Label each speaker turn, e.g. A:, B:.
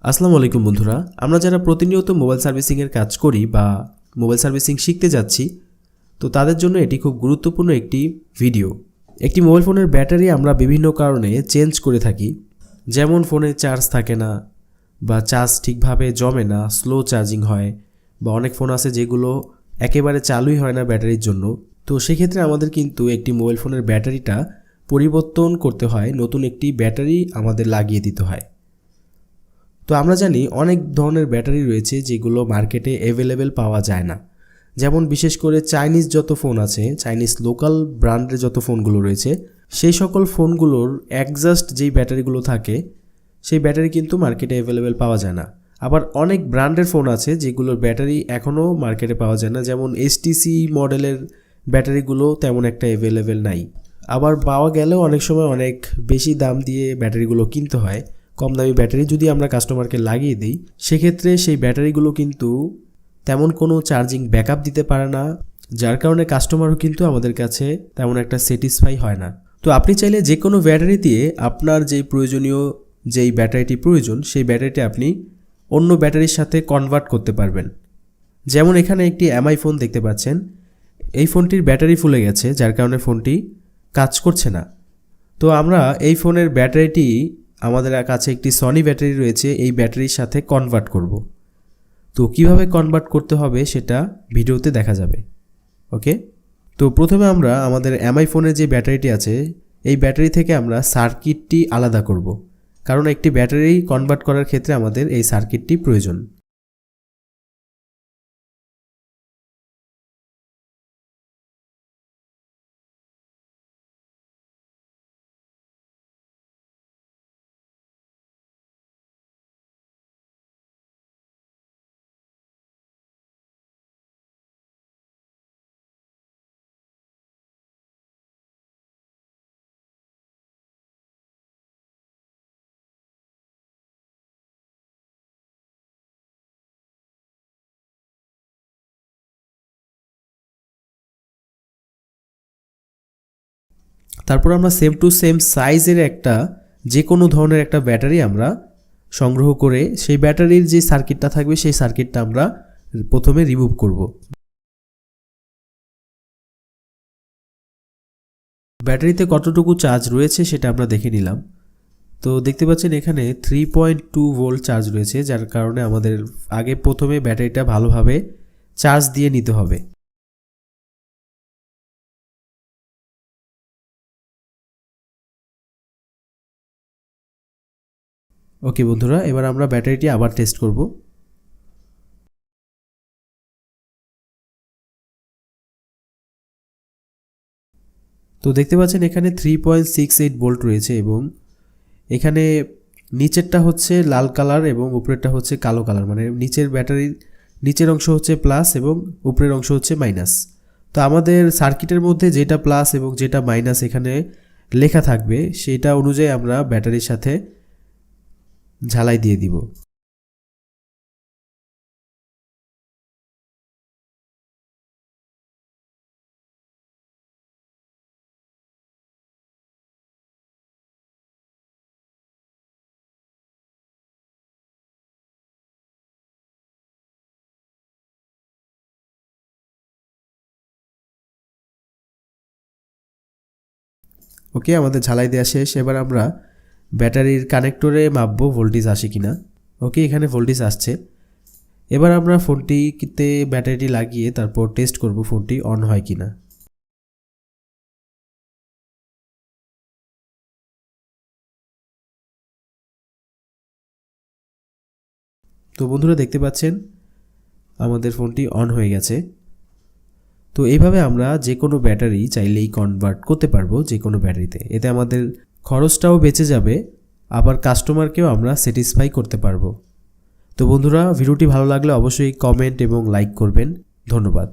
A: আসসালামু আলাইকুম বন্ধুরা, আমরা যারা প্রতিনিয়ত মোবাইল সার্ভিসিংয়ের কাজ করি বা মোবাইল সার্ভিসিং শিখতে যাচ্ছি, তো তাদের জন্য এটি খুব গুরুত্বপূর্ণ একটি ভিডিও। একটি মোবাইল ফোনের ব্যাটারি আমরা বিভিন্ন কারণে চেঞ্জ করে থাকি, যেমন ফোনে চার্জ থাকে না বা চার্জ ঠিকভাবে জমে না, স্লো চার্জিং হয়, বা অনেক ফোন আছে যেগুলো একেবারে চালুই হয় না ব্যাটারির জন্য। তো সেক্ষেত্রে আমাদের কিন্তু একটি মোবাইল ফোনের ব্যাটারিটা পরিবর্তন করতে হয়, নতুন একটি ব্যাটারি আমাদের লাগিয়ে দিতে হয়। তো আমরা জানি অনেক ধরনের ব্যাটারি রয়েছে যেগুলো মার্কেটে অ্যাভেলেবেল পাওয়া যায় না, যেমন বিশেষ করে চাইনিজ যত ফোন আছে, চাইনিজ লোকাল ব্র্যান্ডের যত ফোনগুলো রয়েছে, সেই সকল ফোনগুলোর একজাস্ট যেই ব্যাটারিগুলো থাকে সেই ব্যাটারি কিন্তু মার্কেটে অ্যাভেলেবেল পাওয়া যায় না। আবার অনেক ব্র্যান্ডের ফোন আছে যেগুলোর ব্যাটারি এখনও মার্কেটে পাওয়া যায় না, যেমন HTC মডেলের ব্যাটারিগুলো তেমন একটা অ্যাভেলেবেল নাই। আবার পাওয়া গেলেও অনেক সময় অনেক বেশি দাম দিয়ে ব্যাটারিগুলো কিনতে হয়। কম দামি ব্যাটারি যদি আমরা কাস্টমারকে লাগিয়ে দিই, সেক্ষেত্রে সেই ব্যাটারিগুলো কিন্তু তেমন কোনো চার্জিং ব্যাকআপ দিতে পারে না, যার কারণে কাস্টমারও কিন্তু আমাদের কাছে তেমন একটা স্যাটিসফাই হয় না। তো আপনি চাইলে যে কোনো ব্যাটারি দিয়ে আপনার যেই প্রয়োজনীয় যেই ব্যাটারিটি প্রয়োজন সেই ব্যাটারিটি আপনি অন্য ব্যাটারির সাথে কনভার্ট করতে পারবেন। যেমন এখানে একটি MI ফোন দেখতে পাচ্ছেন, এই ফোনটির ব্যাটারি ফুলে গেছে, যার কারণে ফোনটি কাজ করছে না। তো আমরা এই ফোনের ব্যাটারিটি আমাদের কাছে একটি সনি ব্যাটারি রয়েছে, এই ব্যাটারির সাথে কনভার্ট করব। তো কিভাবে কনভার্ট করতে হবে সেটা ভিডিওতে দেখা যাবে। ওকে, তো প্রথমে আমরা আমাদের MI ফোনের যে ব্যাটারিটি আছে এই ব্যাটারি থেকে আমরা সার্কিটটি আলাদা করব, কারণ একটি ব্যাটারি কনভার্ট করার ক্ষেত্রে আমাদের এই সার্কিটটি প্রয়োজন। তারপর আমরা সেম টু সেম সাইজের একটা যে কোনো ধরনের একটা ব্যাটারি আমরা সংগ্রহ করে সেই ব্যাটারির যে সার্কিটটা থাকবে সেই সার্কিটটা আমরা প্রথমে রিমুভ করব। ব্যাটারিতে কতটুকু চার্জ রয়েছে সেটা আমরা দেখে নিলাম। তো দেখতে পাচ্ছেন এখানে 3.2 ভোল্ট চার্জ রয়েছে, যার কারণে আমাদের আগে প্রথমে ব্যাটারিটা ভালোভাবে চার্জ দিয়ে নিতে হবে। ওকে বন্ধুরা, এবার আমরা ব্যাটারিটি আবার টেস্ট করব। তো দেখতে পাচ্ছেন এখানে 3.68 ভোল্ট রয়েছে এবং এখানে নিচেরটা হচ্ছে লাল কালার এবং উপরেরটা হচ্ছে কালো কালার, মানে নিচের ব্যাটারির নিচের অংশ হচ্ছে প্লাস এবং উপরের অংশ হচ্ছে মাইনাস। তো আমাদের সার্কিটের মধ্যে যেটা প্লাস এবং যেটা মাইনাস এখানে লেখা থাকবে সেটা অনুযায়ী আমরা ব্যাটারির সাথে ঝালাই দিয়ে দিব। ওকে, আমাদের ঝালাই দেওয়া শেষ। এবার আমরা ব্যাটারির কানেক্টরে মাপবো ভোল্টেজ আসে কিনা। ওকে, এখানে ভোল্টেজ আসছে। এবার আমরা ফোনটিতে ব্যাটারিটি লাগিয়ে তারপর টেস্ট করব ফোনটি অন হয় কিনা। তো বন্ধুরা দেখতে পাচ্ছেন আমাদের ফোনটি অন হয়ে গেছে। তো এইভাবে আমরা যে কোনো ব্যাটারি চাইলেই কনভার্ট করতে পারবো যে কোনো ব্যাটারিতে, এতে আমাদের খরচটাও বেঁচে যাবে, আবার কাস্টমারকেও আমরা স্যাটিসফাই করতে পারবো। তো বন্ধুরা, ভিডিওটি ভালো লাগলে অবশ্যই কমেন্ট এবং লাইক করবেন। ধন্যবাদ।